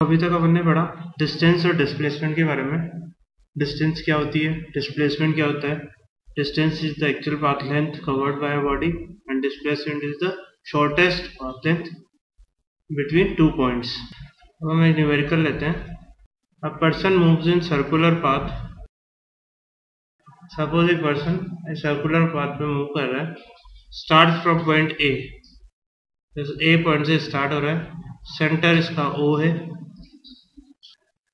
अभी तक अपन ने पढ़ा डिस्टेंस और डिस्प्लेसमेंट के बारे में। डिस्टेंस क्या होती है, डिस्प्लेसमेंट क्या होता है। Distance is the actual path length covered by a body and displacement is the shortest path length between two points. अब हम एक न्यूमेरिकल लेते हैं। A person moves in circular path. Suppose a person circular path में move कर रहा है, start from point A. A point से स्टार्ट हो रहा है, सेंटर इसका ओ है,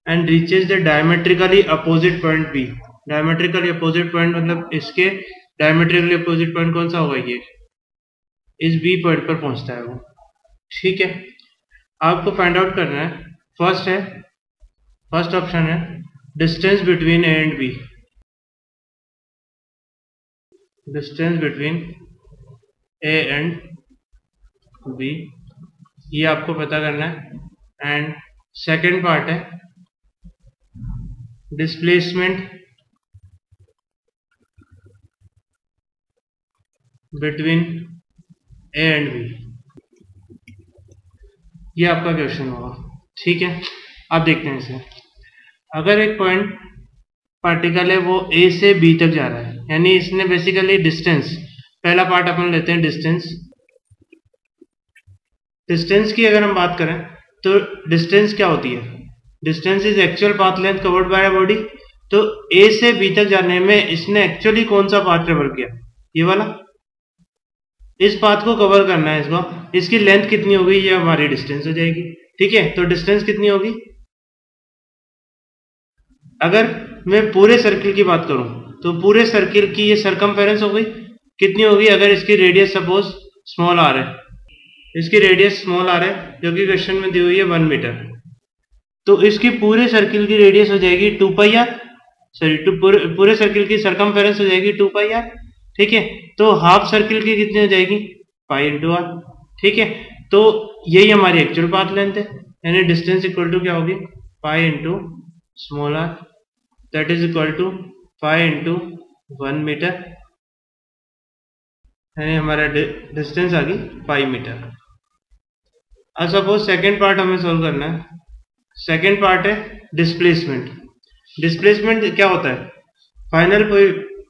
and reaches the diametrically opposite point B. Diametrically opposite point मतलब इसके डायमेट्रिकली अपोजिट पॉइंट कौन सा होगा, ये इस बी पॉइंट पर पहुंचता है वो। ठीक है, आपको फाइंड आउट करना है। फर्स्ट ऑप्शन है distance between A and B. Distance between A and B ये आपको पता करना है। एंड सेकेंड पार्ट है displacement between A and B, ये आपका क्वेश्चन होगा। ठीक है, अब देखते हैं इसे। अगर एक पॉइंट पार्टिकल है वो ए से बी तक जा रहा है, यानी इसने बेसिकली डिस्टेंस, पहला पार्ट अपन लेते हैं डिस्टेंस। डिस्टेंस की अगर हम बात करें तो डिस्टेंस क्या होती है, distance is actual path length covered by a body. तो ए से बी तक जाने में इसने एक्चुअली कौन सा पाथ ट्रेवल किया, ये वाला, इस पाथ को कवर करना है इसको। इसकी लेंथ कितनी होगी, ये हमारी डिस्टेंस हो जाएगी। ठीक है, तो डिस्टेंस कितनी होगी, अगर मैं पूरे सर्किल की बात करूं तो पूरे सर्किल की ये सरकमफेरेंस हो गई, कितनी होगी, अगर इसकी रेडियस सपोज स्मॉल आर है, इसकी रेडियस स्मॉल आर है जो कि क्वेश्चन में दी हुई है 1 मीटर, तो इसकी पूरे सर्किल की रेडियस हो जाएगी 2 पाई आर, सॉरी पूरे सर्किल की सरकमफेरेंस हो जाएगी 2 पाई आर। ठीक है, तो हाफ सर्किल की कितनी हो जाएगी, पाई इंटू आर। ठीक है, तो यही हमारी एक्चुअल पाथ लेंथ है, यानी डिस्टेंस इक्वल टू क्या होगी, pi into small r, that is equal to pi into 1 metre, यानी हमारा डिस्टेंस आ गई पाई मीटर। अब सपोज सेकेंड पार्ट हमें सोल्व करना है। सेकेंड पार्ट है डिस्प्लेसमेंट। डिस्प्लेसमेंट क्या होता है, फाइनल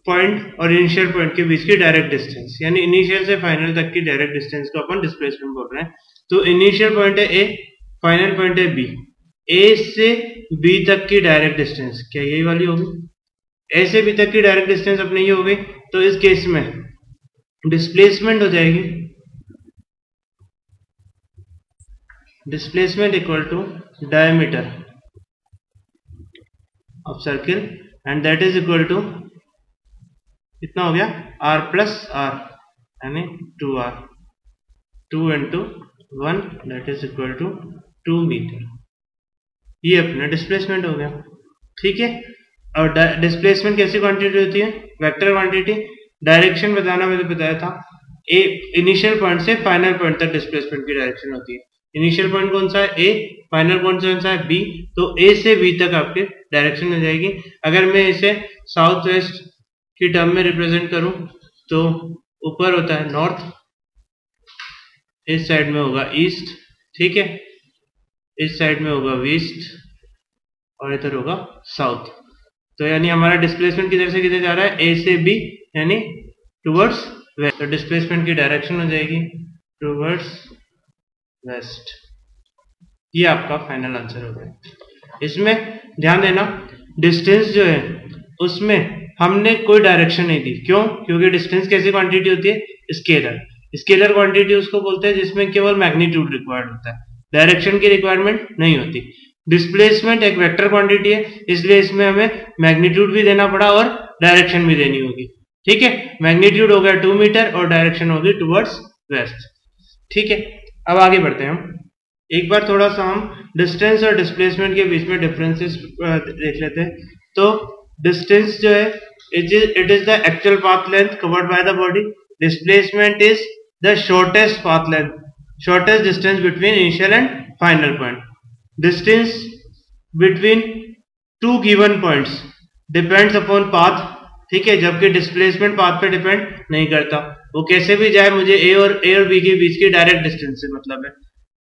पॉइंट और इनिशियल पॉइंट के बीच की डायरेक्ट डिस्टेंस, यानी इनिशियल से फाइनल तक की डायरेक्ट डिस्टेंस को अपन डिस्प्लेसमेंट बोल रहे हैं। तो इनिशियल पॉइंट है ए, फाइनल पॉइंट है बी, ए से बी तक की डायरेक्ट डिस्टेंस क्या यही वाली होगी, ए से बी तक की डायरेक्ट डिस्टेंस अपनी ये हो गई। तो इस केस में डिस्प्लेसमेंट हो जाएगी, displacement equal to diameter of circle, and that is equal to कितना हो गया, r प्लस आर, यानी 2r, 2 into 1 that is equal to 2 metre. ये अपना डिस्प्लेसमेंट हो गया। ठीक है, और डिस्प्लेसमेंट कैसी क्वांटिटी होती है, वेक्टर क्वांटिटी। डायरेक्शन बताना मैंने बताया था, ए इनिशियल पॉइंट से फाइनल पॉइंट तक डिस्प्लेसमेंट की डायरेक्शन होती है। इनिशियल पॉइंट कौन सा है, ए, फाइनल पॉइंट कौन सा है, बी, तो ए से बी तक आपकी डायरेक्शन हो जाएगी। अगर मैं इसे साउथ वेस्ट की टर्म में रिप्रेजेंट करूं तो ऊपर होता है नॉर्थ, इस साइड में होगा ईस्ट, ठीक है, इस साइड में होगा वेस्ट, और इधर होगा साउथ। तो यानी हमारा डिस्प्लेसमेंट किधर से किधर जा रहा है, ए से बी, यानी टुवर्ड्स वेस्ट। तो डिस्प्लेसमेंट की डायरेक्शन हो जाएगी टुवर्ड्स वेस्ट। ये आपका फाइनल आंसर हो गया। इसमें ध्यान देना, डिस्टेंस जो है उसमें हमने कोई डायरेक्शन नहीं दी। क्यों, क्योंकि डिस्टेंस कैसी क्वांटिटी होती है, स्केलर। स्केलर क्वांटिटी उसको बोलते हैं जिसमें केवल मैग्नीट्यूड रिक्वायर्ड होता है, डायरेक्शन की रिक्वायरमेंट नहीं होती। डिस्प्लेसमेंट एक वेक्टर क्वांटिटी है, इसलिए इसमें हमें मैग्नीट्यूड भी देना पड़ा और डायरेक्शन भी देनी होगी। ठीक है, मैग्नीट्यूड हो गया 2 मीटर और डायरेक्शन होगी टुवर्ड्स वेस्ट। ठीक है, अब आगे बढ़ते हैं हम। एक बार थोड़ा सा हम डिस्टेंस और डिस्प्लेसमेंट के बीच में डिफरेंसेस देख लेते हैं। तो डिस्टेंस जो है it is the actual path length covered by the body. Displacement is the shortest path length, shortest distance between initial and final point. Distance between two given points depends upon path, ठीक है, जबकि displacement path पे depend नहीं करता, वो कैसे भी जाए, मुझे ए और बी के बीच की डायरेक्ट डिस्टेंस से मतलब है।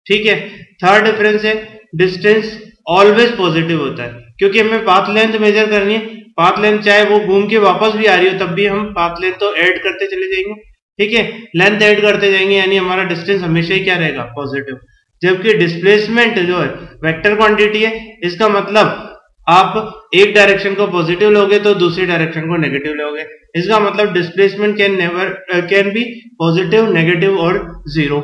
ठीक है, थर्ड डिफरेंस है डिस्टेंस ऑलवेज पॉजिटिव होता है, क्योंकि हमें पाथ लेंथ मेजर करनी है। पाथ लेंथ चाहे वो घूम के वापस भी आ रही हो तब भी हम पाथ लेंथ तो ऐड करते चले जाएंगे, ठीक है, लेंथ ऐड करते जाएंगे, यानी हमारा डिस्टेंस हमेशा ही क्या रहेगा, पॉजिटिव। जबकि डिस्प्लेसमेंट जो है वेक्टर क्वांटिटी है, इसका मतलब आप एक डायरेक्शन को पॉजिटिव लोगे तो दूसरी डायरेक्शन को नेगेटिव लोगे। इसका मतलब displacement can be positive, negative और जीरो,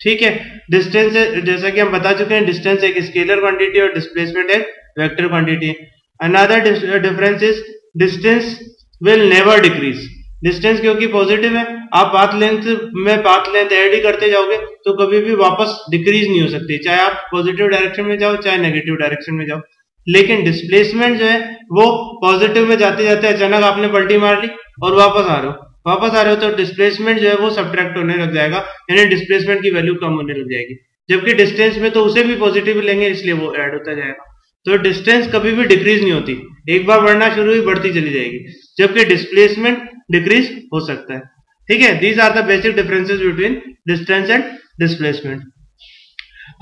ठीक है। डिस्टेंस जैसा कि हम बता चुके हैं, डिस्टेंस एक स्केलर क्वांटिटी और डिस्प्लेसमेंट एक vector quantity. Another difference is distance will never decrease. Distance क्योंकि पॉजिटिव है, आप पाथ लेंथ ऐड ही करते जाओगे तो कभी भी वापस डिक्रीज नहीं हो सकती, चाहे आप पॉजिटिव डायरेक्शन में जाओ चाहे नेगेटिव डायरेक्शन में जाओ। लेकिन डिस्प्लेसमेंट जो है वो पॉजिटिव में जाते जाते अचानक आपने पलटी मार ली और वापस आ रहे हो तो डिस्प्लेसमेंट जो है वो सब्ट्रैक्ट होने लग जाएगा, यानी डिस्प्लेसमेंट की वैल्यू कम होने लग जाएगी। जबकि डिस्टेंस में तो उसे भी पॉजिटिव लेंगे, इसलिए वो ऐड होता जाएगा। तो डिस्टेंस कभी भी डिक्रीज नहीं होती, एक बार बढ़ना शुरू हुई बढ़ती चली जाएगी, जबकि डिस्प्लेसमेंट डिक्रीज हो सकता है, ठीक है। These are the basic differences between distance and displacement.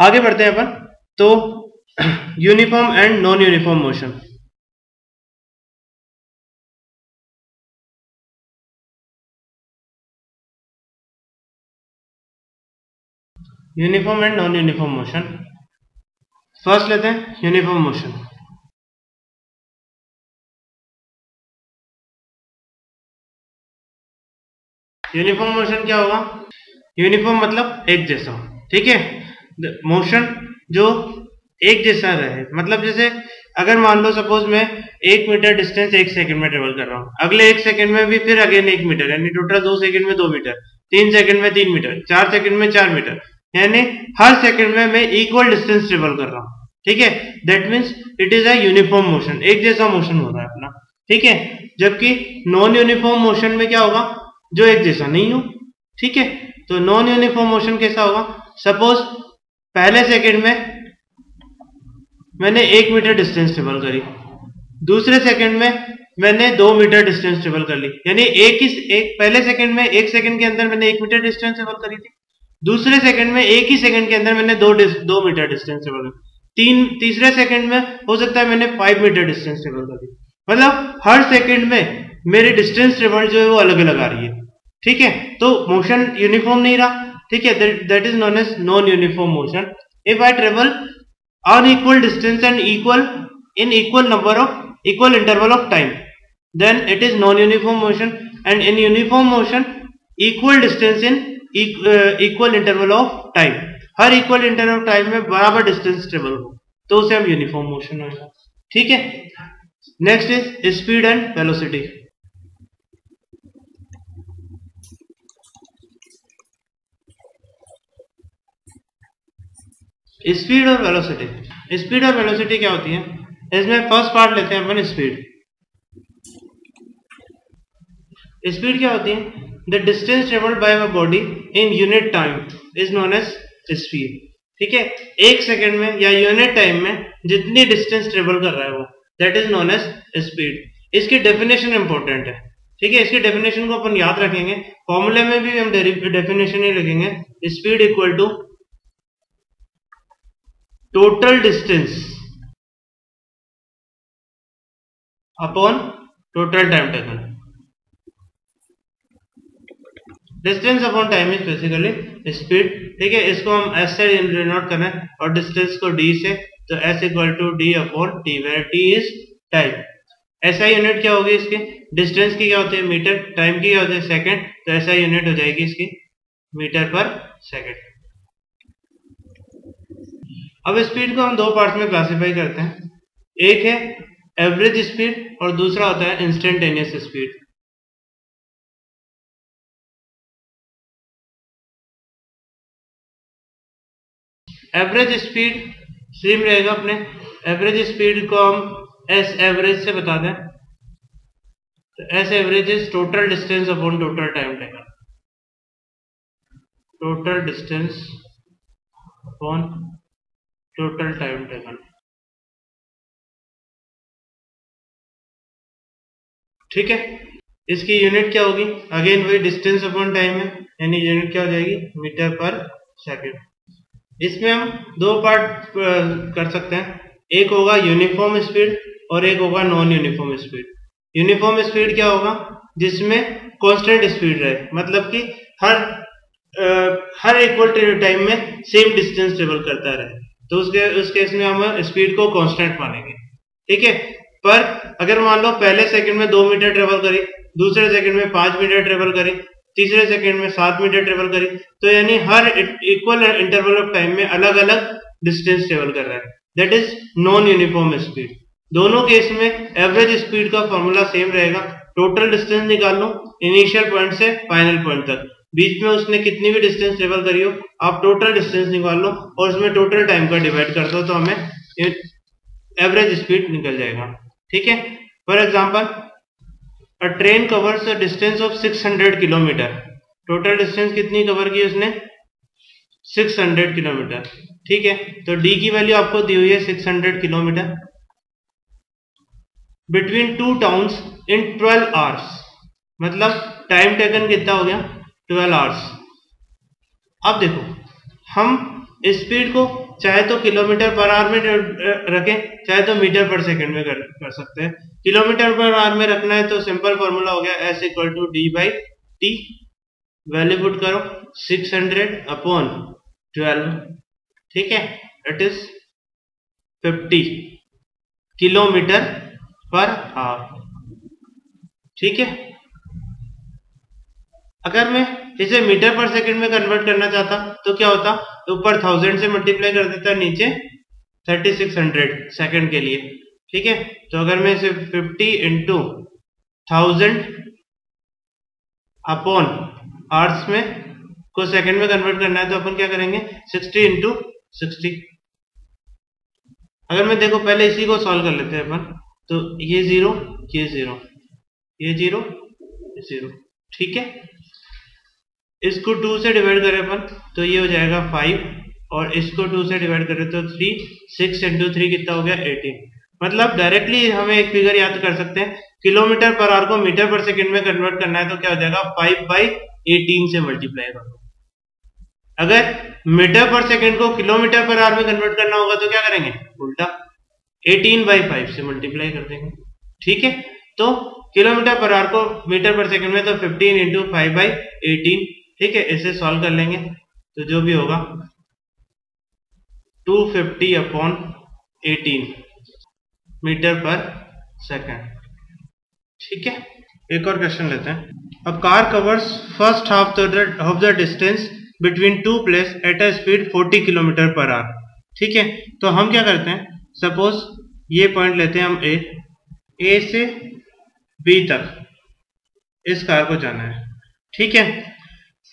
आगे बढ़ते हैं अपन, तो uniform and non uniform motion. Uniform and non uniform motion. First लेते हैं यूनिफॉर्म मोशन। यूनिफॉर्म मोशन क्या होगा? यूनिफॉर्म मतलब एक जैसा, ठीक है। मोशन जो एक जैसा रहे, मतलब जैसे अगर मान लो सपोज मैं 1 मीटर डिस्टेंस 1 सेकंड में ट्रेवल कर रहा हूँ, अगले 1 सेकंड में भी फिर अगेन 1 मीटर, यानी टोटल 2 सेकंड में 2 मीटर, 3 सेकंड में 3 मीटर, 4 सेकंड में 4 मीटर, यानी हर सेकंड में मैं इक्वल डिस्टेंस ट्रेवल कर रहा हूँ, ठीक है। That means it is a uniform motion, एक जैसा मोशन हो रहा है अपना, ठीक है। जबकि नॉन यूनिफॉर्म मोशन में क्या होगा, जो एक जैसा नहीं हो, ठीक है। तो नॉन यूनिफॉर्म मोशन कैसा होगा? सपोज पहले सेकंड में मैंने 1 मीटर डिस्टेंस ट्रेवल करी, दूसरे सेकंड में मैंने 2 मीटर डिस्टेंस ट्रेवल कर ली, यानी एक पहले सेकंड में 1 सेकंड के अंदर मैंने 1 मीटर डिस्टेंस ट्रेवल करी थी, दूसरे सेकंड में एक ही सेकंड के अंदर मैंने 2 मीटर डिस्टेंस ट्रेवल करी, तीसरे सेकंड में हो सकता है मैंने 5 मीटर डिस्टेंस ट्रेवल करी। मतलब हर सेकंड में मेरी डिस्टेंस ट्रेवल जो है वो अलग अलग आ रही है, ठीक है। तो मोशन यूनिफॉर्म नहीं रहा, ठीक है। That is known as non uniform motion. If I travel unequal distance and equal interval of time, then it is non-uniform motion. And in uniform motion, equal distance in equal interval of time, her equal interval of time में बराबर distance travel हो तो उसे हम uniform motion होगा, ठीक है। Next is speed and velocity. Speed और वेलोसिटी, स्पीड और वेलोसिटी क्या होती है? इसमें फर्स्ट पार्ट लेते हैं अपन स्पीड। स्पीड क्या होती है? The distance travelled by a body in unit time is known as speed, ठीक है। एक सेकंड में या यूनिट टाइम में जितनी डिस्टेंस ट्रेवल कर रहा है वो, that is known as speed. इसकी डेफिनेशन इंपॉर्टेंट है, ठीक है। इसकी डेफिनेशन को अपन याद रखेंगे, फॉर्मूले में भी हम डेफिनेशन ही लिखेंगे, speed equal to total distance upon total time taken. Distance upon time is basically speed, ठीक है। इसको हम एस से डिनोट कर रहे हैं और डिस्टेंस को डी से, तो S equal to D upon T, where T is time. SI unit क्या होगी इसकी? डिस्टेंस की क्या होती है? मीटर। टाइम की क्या होती है? सेकंड। तो एसआई यूनिट हो जाएगी इसकी मीटर पर सेकंड। अब स्पीड को हम दो पार्ट्स में क्लासिफाई करते हैं, एक है एवरेज स्पीड और दूसरा होता है instantaneous speed. Average speed same रहेगा अपने, एवरेज स्पीड को हम एस एवरेज से बता दें, तो S average is total distance upon total time taken, total distance upon total time taken, ठीक है। इसकी यूनिट क्या होगी? अगेन वही डिस्टेंस अपॉन टाइम है, यानी यूनिट क्या हो जाएगी? Metre per second. इसमें हम दो पार्ट कर सकते हैं, एक होगा यूनिफॉर्म स्पीड और एक होगा non uniform speed. Uniform speed क्या होगा, जिसमें कांस्टेंट स्पीड रहे, मतलब कि हर इक्वल टाइम में सेम डिस्टेंस ट्रेवल करता रहे, तो उस केस में हम स्पीड को कांस्टेंट मानेंगे, ठीक है। पर अगर मान लो पहले सेकंड में 2 मीटर ट्रेवल करी, दूसरे सेकंड में 5 मीटर ट्रेवल करी, तीसरे सेकंड में 7 मीटर ट्रेवल करी, तो यानी हर इक्वल इंटरवल ऑफ टाइम में अलग अलग डिस्टेंस ट्रेवल कर रहा है, that is non uniform speed. दोनों केस में एवरेज स्पीड का फॉर्मूला सेम रहेगा, टोटल डिस्टेंस निकाल लो इनिशियल पॉइंट से फाइनल पॉइंट तक, बीच में उसने कितनी भी डिस्टेंस ट्रेवल करी हो, आप टोटल डिस्टेंस निकाल लो और उसमें टोटल टाइम का डिवाइड कर दो, तो हमें एवरेज स्पीड निकल जाएगा, ठीक है। For example a train covers a distance of 600 kilometre, total distance कितनी कवर की उसने, 600 किलोमीटर, ठीक है। तो डी की वैल्यू आपको दी हुई है 600 kilometre, between 2 towns in 12 hours, मतलब टाइम टेकन कितना हो गया, 12 आवर्स। अब देखो हम स्पीड को चाहे तो किलोमीटर पर आवर में रखें, चाहे तो मीटर पर सेकंड में कर सकते हैं। किलोमीटर पर आवर में रखना है तो सिंपल फॉर्मूला हो गया S equal to D by T, value put करो 600 अपॉन 12, ठीक है, it is 50 kilometre per hour, ठीक है। अगर मैं इसे मीटर पर सेकंड में कन्वर्ट करना चाहता तो क्या होता, तो ऊपर 1000 से मल्टीप्लाई कर देता, नीचे 3600 सेकंड के लिए, ठीक है। तो अगर मैं इसे 50 इंटू 1000 अपॉन आवर्स में को सेकंड में कन्वर्ट करना है, तो अपन क्या करेंगे 60 इंटू 60। अगर मैं देखो पहले इसी को सॉल्व कर लेते हैं अपन, तो ये 0 ये 0 ये 0 ये 0, ठीक है। इसको 2 से डिवाइड करें अपन तो ये हो जाएगा 5, और इसको 2 से डिवाइड करें तो 3, 6 इंटू 3 कितना हो गया 18। मतलब डायरेक्टली हमें एक फिगर याद कर सकते हैं, किलोमीटर पर आवर को मीटर पर सेकंड में कन्वर्ट करना है तो क्या हो जाएगा 5/18 से मल्टीप्लाई कर दो। अगर मीटर पर सेकंड को किलोमीटर पर आवर में कन्वर्ट करना होगा तो क्या करेंगे, उल्टा 18/5 से मल्टीप्लाई कर देंगे, ठीक है। तो किलोमीटर पर आवर को मीटर पर सेकंड में तो 15 इंटू 5/18, ठीक है। इसे सॉल्व कर लेंगे तो जो भी होगा 250 अपॉन 18 मीटर पर सेकंड, ठीक है। एक और क्वेश्चन लेते हैं। A car covers first half of the distance between 2 place at a speed 40 kilometre per hour, ठीक है। तो हम क्या करते हैं, सपोज ये पॉइंट लेते हैं हम ए से बी तक इस कार को जाना है, ठीक है।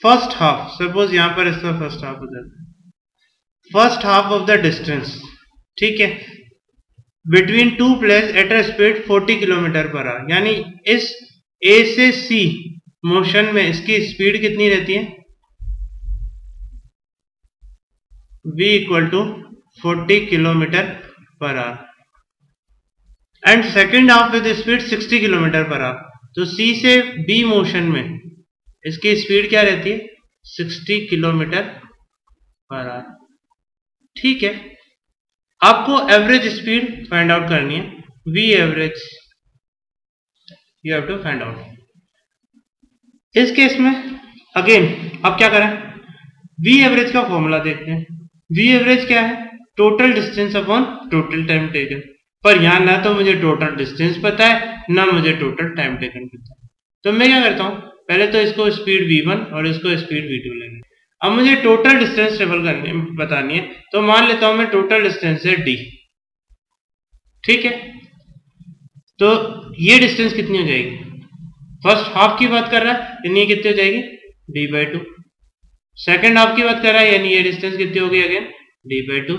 फर्स्ट हाफ, सपोज यहां पर इसका फर्स्ट हाफ हो जाता है, first half of the distance, ठीक है, between 2 place at a speed 40 kilometre per our, यानी इस ए से सी मोशन में इसकी स्पीड कितनी रहती है, v equal to 40 kilometre per hour, and second half with speed 60 kilometre per hour. तो सी से बी मोशन में इसकी स्पीड क्या रहती है, 60 किलोमीटर पर आवर, ठीक है। आपको एवरेज स्पीड फाइंड आउट करनी है, V average you have to find out. इस केस में अगेन अब क्या करें, वी एवरेज का फॉर्मूला देखते हैं। वी एवरेज क्या है, total distance upon total time taken, पर यहां ना तो मुझे टोटल डिस्टेंस पता है ना मुझे टोटल टाइम टेकन पता है, तो मैं क्या करता हूं, पहले तो इसको स्पीड v1 और इसको स्पीड v2 लेंगे। अब मुझे टोटल डिस्टेंस ट्रेवल करनी बतानी है, तो मान लेता हूं मैं टोटल डिस्टेंस है d, ठीक है। तो ये डिस्टेंस कितनी हो जाएगी, फर्स्ट हाफ की बात कर रहा है यानी ये कितनी हो जाएगी d/2, सेकेंड हाफ की बात कर रहा है यानी ये डिस्टेंस कितनी होगी अगेन d/2,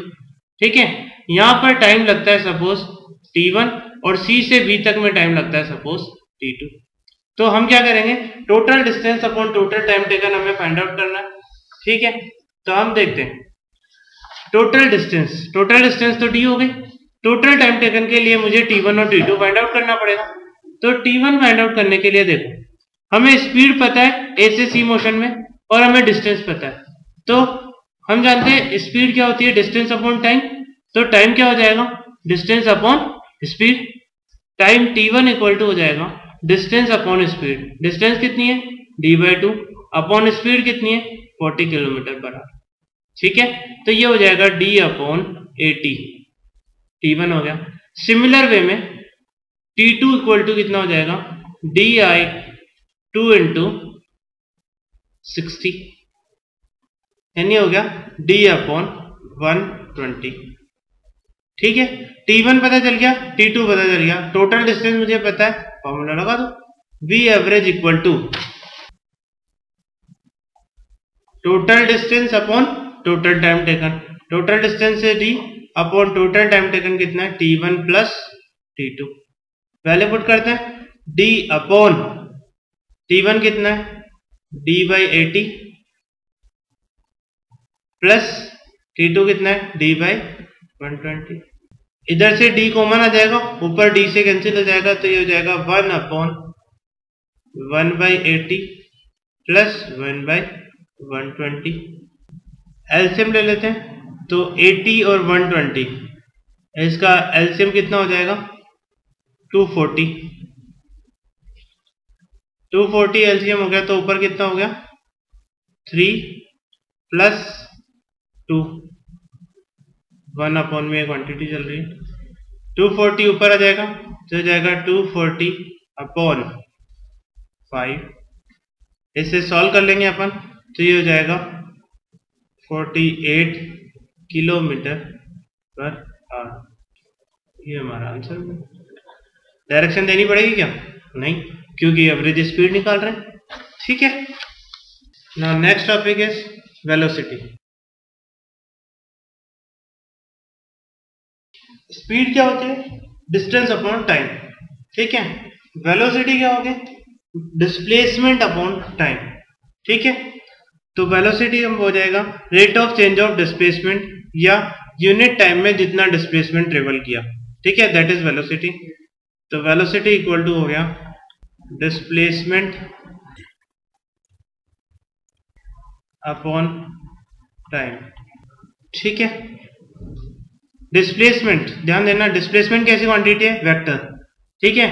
ठीक है। यहां पर टाइम लगता है सपोज t1 और c से b तक में टाइम लगता है सपोज t2। तो हम क्या करेंगे, total distance upon total time taken हमें फाइंड आउट करना है, ठीक है। तो हम देखते हैं टोटल डिस्टेंस तो d हो गई, टोटल टाइम टेकन के लिए मुझे t1 और t2 फाइंड आउट करना पड़ेगा। तो t1 फाइंड आउट करने के लिए देखो हमें स्पीड पता है a से c मोशन में और हमें डिस्टेंस पता है, तो हम जानते हैं स्पीड क्या होती है, डिस्टेंस अपॉन टाइम। तो टाइम क्या हो जाएगा, distance upon speed. Time t1 equal to हो जाएगा डिस्टेंस अपॉन स्पीड। डिस्टेंस कितनी है d/2 अपॉन स्पीड कितनी है 40 किलोमीटर पर आवर। ठीक है, तो ये हो जाएगा d/AT, t1 हो गया। सिमिलर वे में t2 इक्वल टू कितना हो जाएगा di2 इंटू 60, यानी हो गया d/120। ठीक है, t1 पता चल गया, t2 पता चल गया, टोटल डिस्टेंस मुझे पता है, फॉर्मूला लगा दो, v average equal to total distance upon total time taken. Total distance है d upon total time taken कितना है t1 plus t2। Value put करते हैं, d अपॉन t1 कितना है d/80 प्लस t2 कितना है d/120। इधर से d कॉमन आ जाएगा, ऊपर d से कैंसिल हो जाएगा, तो ये हो जाएगा 1/1/80 प्लस 1/120। एलसीएम ले लेते हैं, तो 80 और 120 इसका एलसीएम कितना हो जाएगा 240। 240 एलसीएम हो गया, तो ऊपर कितना हो गया 3 प्लस 2, 1 अपॉन में क्वांटिटी चल रही है, 240 ऊपर आ जाएगा, तो हो जाएगा 240 अपॉन 5। इसे सॉल्व कर लेंगे अपन, तो ये हो जाएगा 48 किलोमीटर पर आवर। ये हमारा आंसर है। डायरेक्शन देनी पड़ेगी क्या, नहीं, क्योंकि एवरेज स्पीड निकाल रहे हैं। ठीक है, now next topic is velocity. Speed क्या होती है, डिस्टेंस अपॉन टाइम। ठीक है, वेलोसिटी क्या होगी, डिस्प्लेसमेंट अपॉन टाइम। ठीक है, तो वेलोसिटी हम हो जाएगा rate of change of displacement, या यूनिट टाइम में जितना डिस्प्लेसमेंट ट्रेवल किया। ठीक है, दैट इज वेलोसिटी। तो वेलोसिटी इक्वल टू हो गया डिस्प्लेसमेंट अपॉन टाइम। ठीक है, डिस्प्लेसमेंट ध्यान देना, डिस्प्लेसमेंट कैसी क्वांटिटी है, वेक्टर। ठीक है,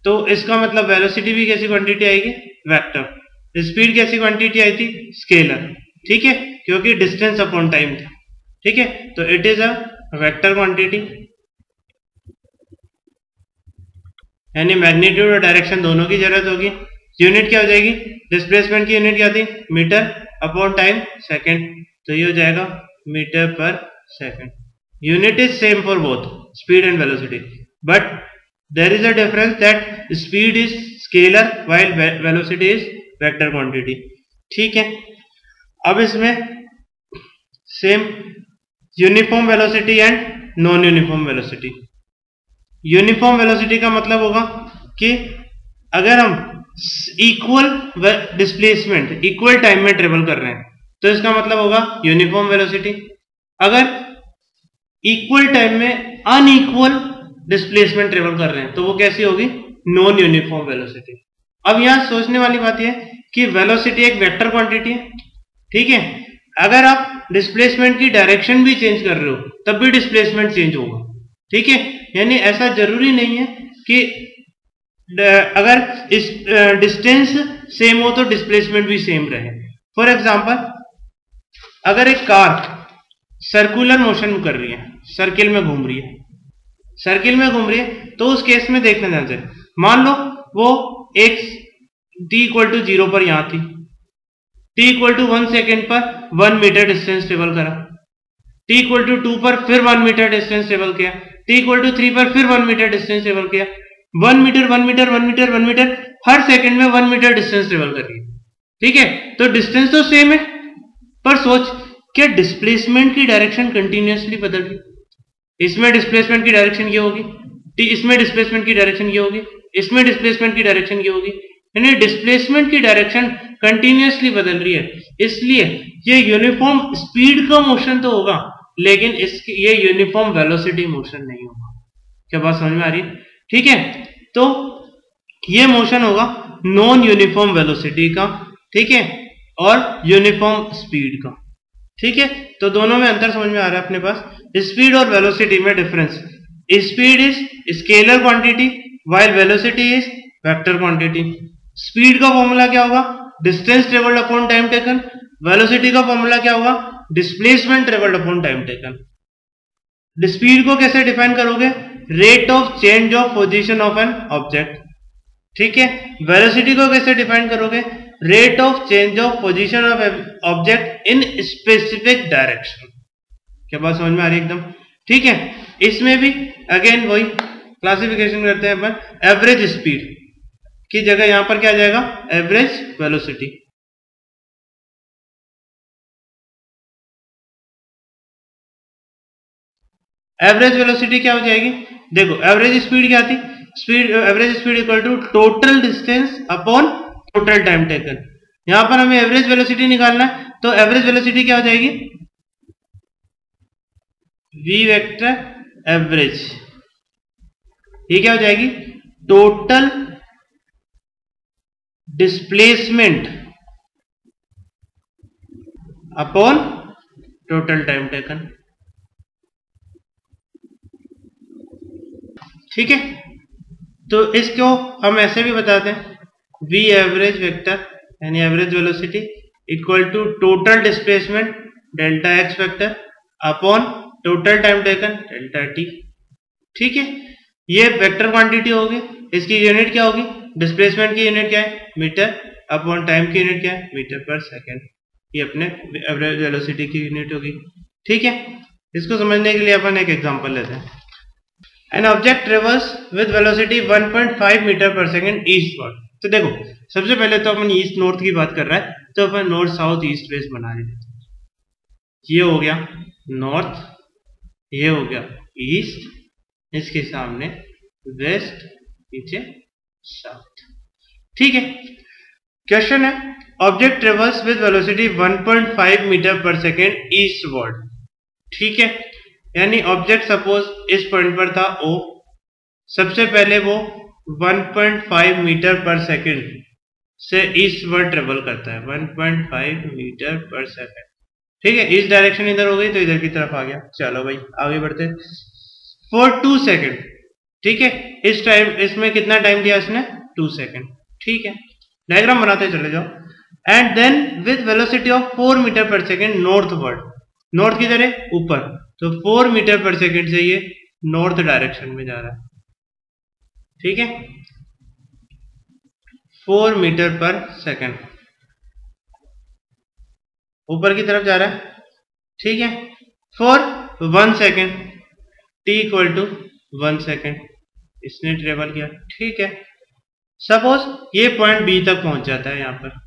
तो इसका मतलब वेलोसिटी भी कैसी क्वांटिटी आएगी, वेक्टर। स्पीड कैसी क्वांटिटी आई थी, स्केलर। ठीक है, क्योंकि डिस्टेंस अपॉन टाइम था। ठीक है, तो it is a vector quantity, यानी मैग्नीट्यूड और डायरेक्शन दोनों की जरूरत होगी। यूनिट क्या हो जाएगी, डिस्प्लेसमेंट की यूनिट क्या थी, मीटर अपॉन टाइम सेकंड, तो ये हो जाएगा metre per second. Unit is same for both speed and velocity, but there is a difference that speed is scalar while velocity is vector quantity. ठीक है, अब इसमें same uniform velocity and non uniform velocity. Uniform velocity का मतलब होगा कि अगर हम इक्वल डिस्प्लेसमेंट इक्वल टाइम में ट्रेवल कर रहे हैं, तो इसका मतलब होगा यूनिफॉर्म वेलोसिटी। अगर इक्वल टाइम में अनइक्वल डिस्प्लेसमेंट ट्रेवल कर रहे हैं, तो वो कैसी होगी, नॉन यूनिफॉर्म वेलोसिटी। अब यहां सोचने वाली बात यह है कि वेलोसिटी एक वेक्टर क्वांटिटी है। ठीक है, अगर आप डिस्प्लेसमेंट की डायरेक्शन भी चेंज कर रहे हो, तब भी डिस्प्लेसमेंट चेंज होगा। ठीक है, यानी ऐसा जरूरी नहीं है कि अगर इस डिस्टेंस सेम हो तो डिस्प्लेसमेंट भी सेम रहे। फॉर एग्जांपल, अगर एक कार सर्कुलर मोशन कर रही है, सर्किल में घूम रही है, तो उस केस में देखना ध्यान से, मान लो वो एक t इक्वल टू 0 पर यहां थी, t इक्वल टू 1 सेकेंड पर 1 मीटर डिस्टेंस ट्रेवल करा, t इक्वल टू 2 पर फिर 1 मीटर डिस्टेंस ट्रेवल किया, t इक्वल टू 3 पर फिर 1 मीटर डिस्टेंस ट्रेवल किया, 1 मीटर 1 मीटर 1 मीटर 1 मीटर हर सेकंड में 1 मीटर डिस्टेंस ट्रेवल कर रही है। ठीक है, तो डिस्टेंस तो सेम है, पर सोच क्या डिस्प्लेसमेंट की डायरेक्शन कंटिन्यूअसली बदल रही। इसमें डिस्प्लेसमेंट की डायरेक्शन ये होगी, इसमें डिस्प्लेसमेंट की डायरेक्शन ये होगी, इसमें डिस्प्लेसमेंट की डायरेक्शन ये होगी, यानी डिस्प्लेसमेंट की डायरेक्शन कंटिन्यूअसली बदल रही है। इसलिए ये यूनिफॉर्म स्पीड का मोशन तो होगा, लेकिन इसकी ये यूनिफॉर्म वेलोसिटी मोशन नहीं होगा। क्या बात समझ में आ रही है? ठीक है, तो ये मोशन होगा नॉन यूनिफॉर्म वेलोसिटी का, ठीक है, और यूनिफॉर्म स्पीड का। ठीक है, तो दोनों में अंतर समझ में आ रहा है अपने पास। स्पीड और वेलोसिटी में difference, speed is scalar quantity while velocity is vector quantity. Speed का फॉर्मूला क्या होगा, distance travelled upon time taken. Velocity का फॉर्मूला क्या होगा, displacement travelled upon time taken. Speed को कैसे डिफाइन करोगे, rate of change of position of an object, ठीक है। वेलोसिटी को कैसे डिफाइन करोगे, rate of change of position of object in specific direction. क्या बात समझ में आ रही है एकदम, ठीक है। इसमें भी अगेन वही क्लासिफिकेशन करते हैं अपन, एवरेज स्पीड की जगह यहां पर क्या आ जाएगा, एवरेज वेलोसिटी। एवरेज वेलोसिटी क्या हो जाएगी, देखो एवरेज स्पीड क्या थी, average speed equal to total distance upon total time taken. यहां पर हमें एवरेज वेलोसिटी निकालना है, तो एवरेज वेलोसिटी क्या हो जाएगी, v वेक्टर एवरेज, ये क्या हो जाएगी, total displacement upon total time taken, ठीक है। तो इसको हम ऐसे भी बताते हैं, v एवरेज वेक्टर यानी average velocity equal to total displacement delta x vector upon total time taken delta t, ठीक है। ये वेक्टर क्वांटिटी होगी, इसकी यूनिट क्या होगी, डिस्प्लेसमेंट की यूनिट क्या है, मीटर, अपॉन टाइम की यूनिट क्या है, मीटर पर सेकेंड। ये अपने एवरेज वेलोसिटी की यूनिट होगी, ठीक है। इसको समझने के लिए अपन एक एग्जांपल लेते हैं। An object travels with velocity 1.5 metre per second eastward. तो देखो सबसे पहले तो अपन ईस्ट नॉर्थ की बात कर रहा है, तो अपन नॉर्थ साउथ ईस्ट वेस्ट बना लेते हैं। ये हो गया नॉर्थ, ये हो गया ईस्ट, इसके सामने वेस्ट, नीचे साउथ, ठीक है। क्वेश्चन है, object travels with velocity 1.5 metre per second eastward, ठीक है। यानी ऑब्जेक्ट सपोज इस पॉइंट पर था O, सबसे पहले वो 1.5 मीटर पर सेकेंड से ईस्टवर्ड ट्रेवल करता है, 1.5 मीटर पर सेकेंड, ठीक है। ईस्ट डायरेक्शन इधर हो गई तो इधर की तरफ आ गया। चलो भाई आगे बढ़ते, फॉर 2 सेकेंड, ठीक है। इस टाइम इसमें कितना टाइम दिया इसने, 2 सेकेंड, ठीक है। डायग्राम बनाते चले जाओ। And then with velocity of 4 metre per second northward, north किधर है, ऊपर, तो 4 मीटर पर सेकेंड से ये नॉर्थ डायरेक्शन में जा रहा है, ठीक है। 4 मीटर पर सेकेंड ऊपर की तरफ जा रहा है, ठीक है। For 1 second, t equal to 1 second इसने ट्रेवल किया, ठीक है। सपोज ये पॉइंट B तक पहुंच जाता है, यहां पर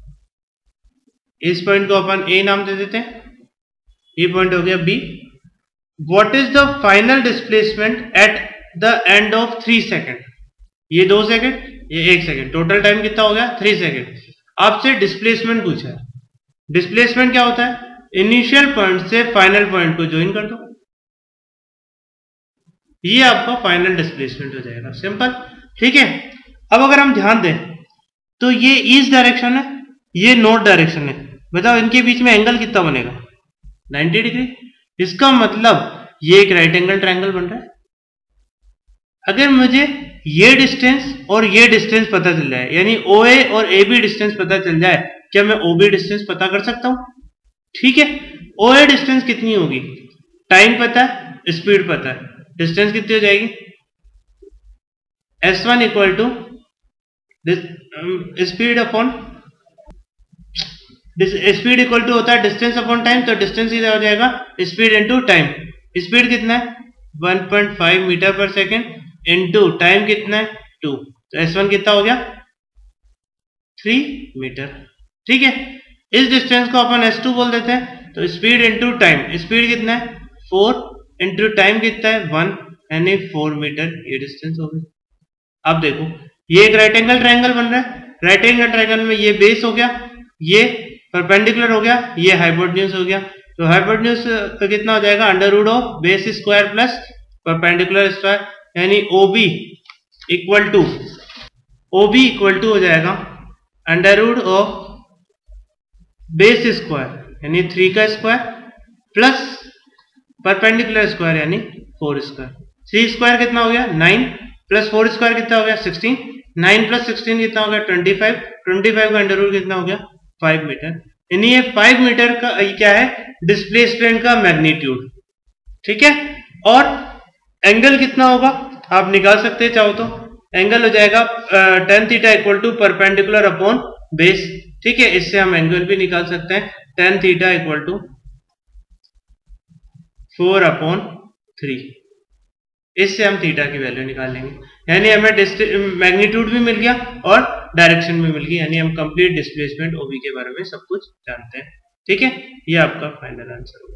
इस पॉइंट को अपन A नाम दे देते हैं, ये पॉइंट हो गया B। What is the final displacement at the end of 3 second, ये 2 सेकेंड, ये 1 सेकेंड, टोटल टाइम कितना हो गया, 3 सेकेंड। आपसे डिस्प्लेसमेंट पूछा है, डिस्प्लेसमेंट क्या होता है, इनिशियल पॉइंट से फाइनल पॉइंट को ज्वाइन कर दो, ये आपका फाइनल डिस्प्लेसमेंट हो जाएगा, सिंपल, ठीक है। अब अगर हम ध्यान दें तो ये ईस्ट डायरेक्शन है, ये नॉर्थ डायरेक्शन है, बताओ इनके बीच में एंगल कितना बनेगा, 90 डिग्री। इसका मतलब ये एक राइट एंगल ट्रायंगल बन रहा है। अगर मुझे ये डिस्टेंस और ये डिस्टेंस पता चल जाए, यानी OA और AB डिस्टेंस पता चल जाए, क्या मैं OB डिस्टेंस पता कर सकता हूं, ठीक है। OA डिस्टेंस कितनी होगी, टाइम पता है, स्पीड पता है, डिस्टेंस कितनी हो जाएगी, S1 equal to speed upon, speed equal to होता है डिस्टेंस अपॉन टाइम, तो डिस्टेंस इधर हो जाएगा स्पीड इनटू टाइम। स्पीड कितना है 1.5 metre per second into time कितना है 2, तो S1 कितना हो गया 3 मीटर, ठीक है। इस डिस्टेंस को अपन S2 बोल देते हैं, तो स्पीड इनटू टाइम, स्पीड कितना है 4 इनटू टाइम कितना है 1, यानी 4 मीटर ये डिस्टेंस हो गई। अब देखो ये एक राइट एंगल ट्रायंगल बन रहा है, राइट एंगल ट्रायंगल में ये बेस हो गया, ये परपेंडिकुलर हो गया, ये हाइपोटेन्यूज हो गया, तो हाइपोटेन्यूज कितना हो जाएगा, under root of base square plus perpendicular square, यानी OB इक्वल टू हो जाएगा under root of base square यानी 3 का स्क्वायर प्लस परपेंडिकुलर स्क्वायर यानी 4 स्क्वायर। 3 स्क्वायर कितना हो गया 9 प्लस 4 स्क्वायर कितना हो गया 16। 9 प्लस 16 कितना हो गया 25। 25 का अंडर रूट कितना हो गया 5 मीटर। यानी ये 5 मीटर का क्या है डिस्प्लेसमेंट का मैग्नीट्यूड। ठीक है, और एंगल कितना होगा आप निकाल सकते हैं चाहो तो। एंगल हो जाएगा tan theta equal to perpendicular upon base. ठीक है, इससे हम एंगल भी निकाल सकते हैं tan थीटा इक्वल टू 4/3। इससे हम थीटा की वैल्यू निकाल लेंगे, यानी हमें मैग्नीट्यूड भी मिल गया और डायरेक्शन भी मिल गई, यानी हम कंप्लीट डिस्प्लेसमेंट ओबी के बारे में सब कुछ जानते हैं। ठीक है, ये आपका फाइनल आंसर होगा।